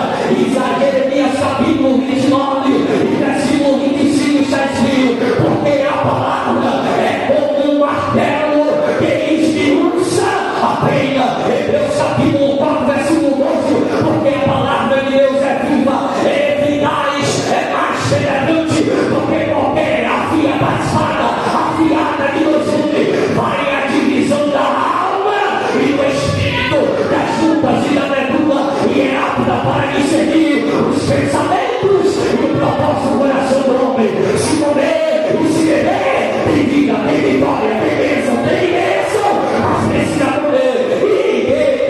Jeremias capítulo 29, versículo 25 está escrito: porque a palavra é como um martelo que esmiuça a pena. Hebreus capítulo 4, versículo 12: porque a palavra de Deus é viva, é eficaz, é mais penetrante do que qualquer afiada espada, afiada de dois gumes, vai a divisão da alma e do espírito, das juntas e da medula, e é apta para discernir os pensamentos e o propósito do coração do homem. Se comer e se beber, tem vida, tem vitória, tem bênção, mas precisa comer e beber.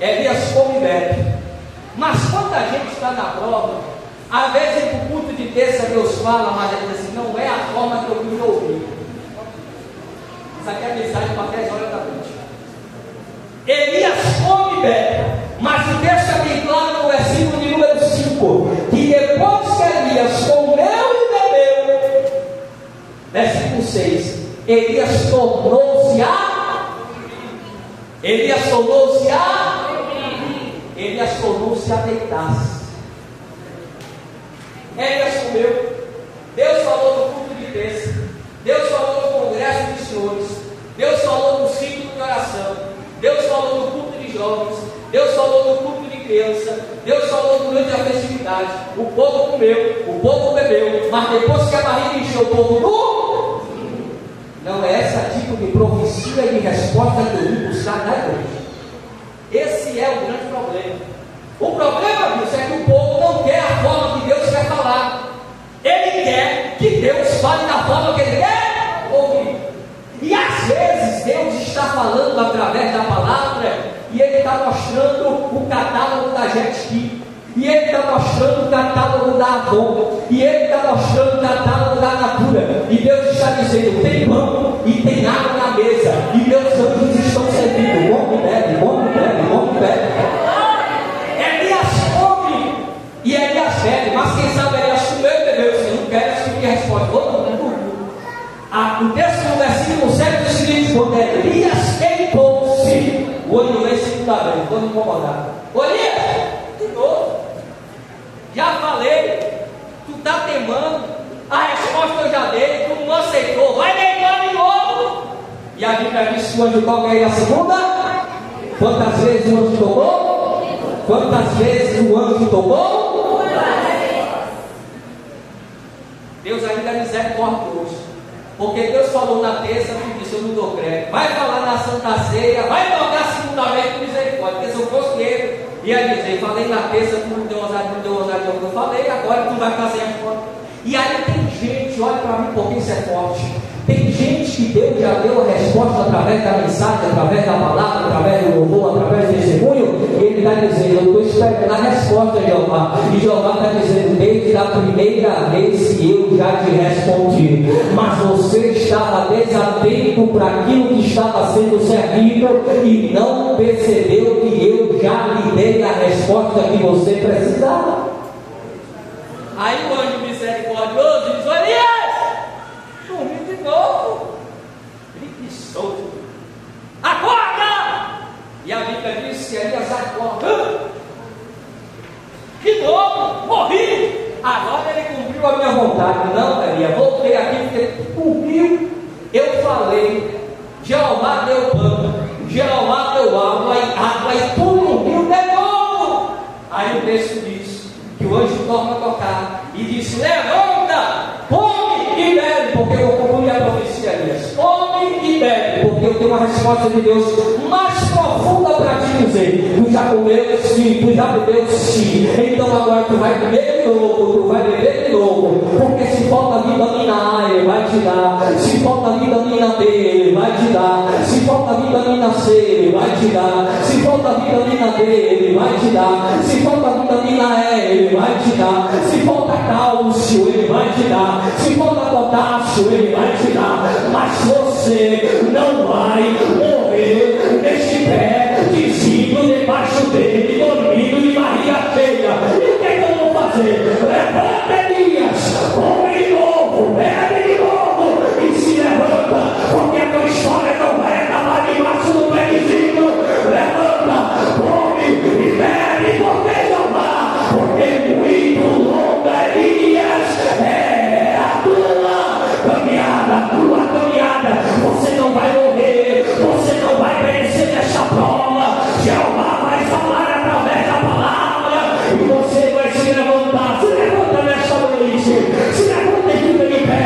Elias come e bebe. Mas quando a gente está na prova, às vezes no culto de terça Deus fala, mas ele diz assim: não é a forma que eu queria ouvir. Isso aqui é a mensagem para 10 horas da noite. Elias come e bebe, mas o texto é bem claro no versículo de número 5, que depois que Elias comeu e bebeu, versículo 6, Elias tornou-se a deitar-se. Elias comeu. Deus falou no culto de terça. Deus falou no congresso de senhores. Deus falou no ciclo de oração. Deus falou no culto de jovens. Deus falou no culto de criança. Deus falou durante a festividade. O povo comeu, o povo bebeu, mas depois que a barriga encheu, o povo não é esse tipo de profecia e de resposta que eu vim buscar na igreja. Esse é o grande problema. O problema disso é que o povo não quer a forma que Deus quer falar. Ele quer que Deus fale da forma que ele quer ouvir. E às vezes Deus está falando através da palavra e Ele está mostrando o catálogo da Jet Ski, e Ele está mostrando o catálogo da Avon, e Ele está mostrando o catálogo da Natura, e Deus está dizendo: tem pão e tem água na mesa, e meus anjos estão servindo. Come, bebe, come, bebe, come, bebe. Elias come e Elias bebe, mas quem sabe Elias comeu e bebeu. Se não quer, Elias que responde: o texto no versículo 7 diz o seguinte: quando Elias queimou-se, o olho vem segunda vez, estou me incomodado. Elias, de novo, já falei, tu está temando, a resposta eu já dei, tu não aceitou, vai queimar de novo. E a Bíblia diz que o anjo toca aí a segunda. Quantas vezes o anjo tocou? Quantas vezes o anjo tocou? Deus ainda é misericordioso. Porque Deus falou na terça, tu disse: eu não dou crédito. Vai falar na Santa Ceia, vai tocar segunda-feira com misericórdia. Porque se eu fosse ele, ia dizer: falei na terça, tu não deu ousadia, o que eu falei, agora tu vai fazer a conta. E aí tem gente, olha para mim porque isso é forte. Tem gente que Deus já deu a resposta através da mensagem, através da palavra, através do louvor, através do testemunho, e ele está dizendo: eu estou esperando a resposta, Jeová. E Jeová está dizendo: desde a primeira vez que eu já te respondi, mas você estava desatento para aquilo que estava sendo servido e não percebeu que eu já lhe dei a resposta que você precisava. Aí o anjo misericordioso diz: Elias, dormiu de novo, preguiçoso, acorda! E a Bíblia diz que Elias acorda. De novo, morri. Agora ele cumpriu a minha vontade. Não, Elias, voltei aqui porque cumpriu. Eu falei, Jeová deu pão, Jeová deu água e tu dormiu de novo. Aí o texto diz que o anjo torna a tocar e disse: levanta, come e bebe, porque eu concluí a profecia, Elias. Come e bebe, porque eu tenho uma resposta de Deus mais profunda para te dizer. Tu já comeu? Sim. Tu já bebeu? Sim. Então agora tu vai comer de novo, tu vai beber de novo, porque se falta vitamina A, Ele vai te dar. Se falta vitamina B, Ele vai te dar. Se falta vitamina C, Ele vai te dar. Se falta vitamina D, Ele vai te dar. Se falta vitamina E, Ele vai te dar. Se falta cálcio, Ele vai te dar. Se falta potássio, Ele vai te dar. Mas você não vai morrer neste pé vizinho debaixo dele, dormindo de barriga cheia. E o que é que eu vou fazer? Levanta, Elias, come de novo, bebe de novo e se levanta, porque a tua história não vai acabar debaixo do pé vizinho. Levanta, come e bebe, porque não vá, porque muito longa, Elias, é a tua caminhada, você não vai morrer, você não vai perecer nesta prova. Jeová vai falar através da palavra e você vai se levantar. Se levanta nesta noite, se levanta e fica de pé.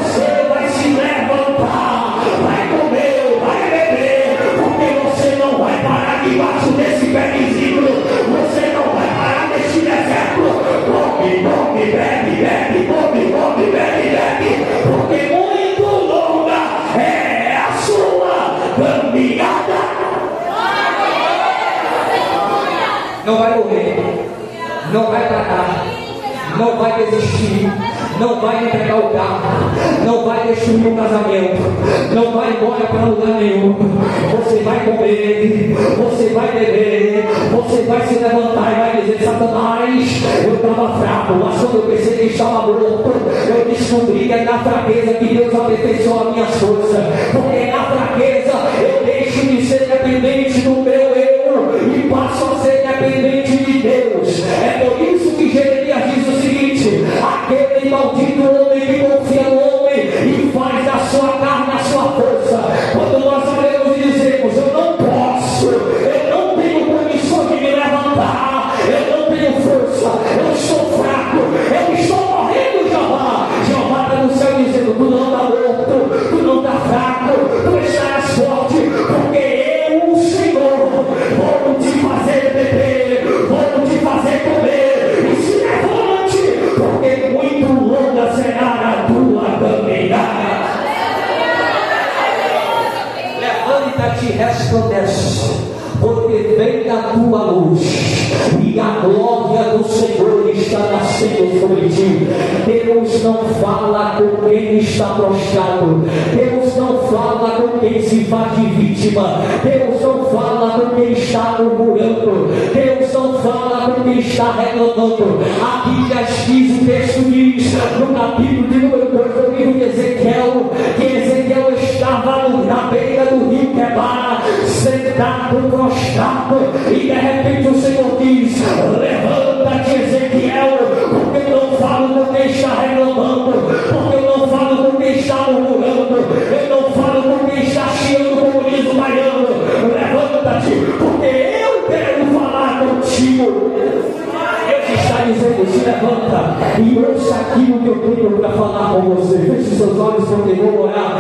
Você vai se levantar, vai comer, vai beber, porque você não vai parar debaixo desse pé vizinho, você não vai parar nesse deserto. Come, bebe, bebe, come, bebe, bebe, porque muito longa é a sua caminhada. Não vai morrer, não vai tratar, não vai desistir, não vai entregar o carro, não vai destruir o casamento, não vai embora para lugar nenhum. Você vai comer, você vai beber, você vai se levantar e vai dizer: Satanás, eu estava fraco, mas quando eu pensei que estava morto, eu descobri que é na fraqueza que Deus aperfeiçoa a minha força, porque na fraqueza eu deixo de ser dependente do meu eu e passo a ser dependente de Deus. É por isso que Jeremias diz o seguinte: tua luz, e a glória do Senhor está nascendo sobre ti. Deus não fala com quem está prostrado, Deus não fala com quem se faz de vítima, Deus não fala com quem está murmurando, Deus não fala com quem está reclamando. Aqui diz, o texto diz, no capítulo de número 2 do livro de Ezequiel, que Ezequiel estava na beira do rio Quebara, sentado, prostrado, e de repente o Senhor diz: levanta-te, Ezequiel, porque eu não falo com quem está reclamando, porque eu não falo com quem está murmurando, eu não falo com quem está chiando como diz o baiano. Levanta-te, porque eu quero falar contigo. Deus está dizendo: se levanta e ouça aquilo que eu tenho para falar com você. Feche seus olhos, porque eu vou orar.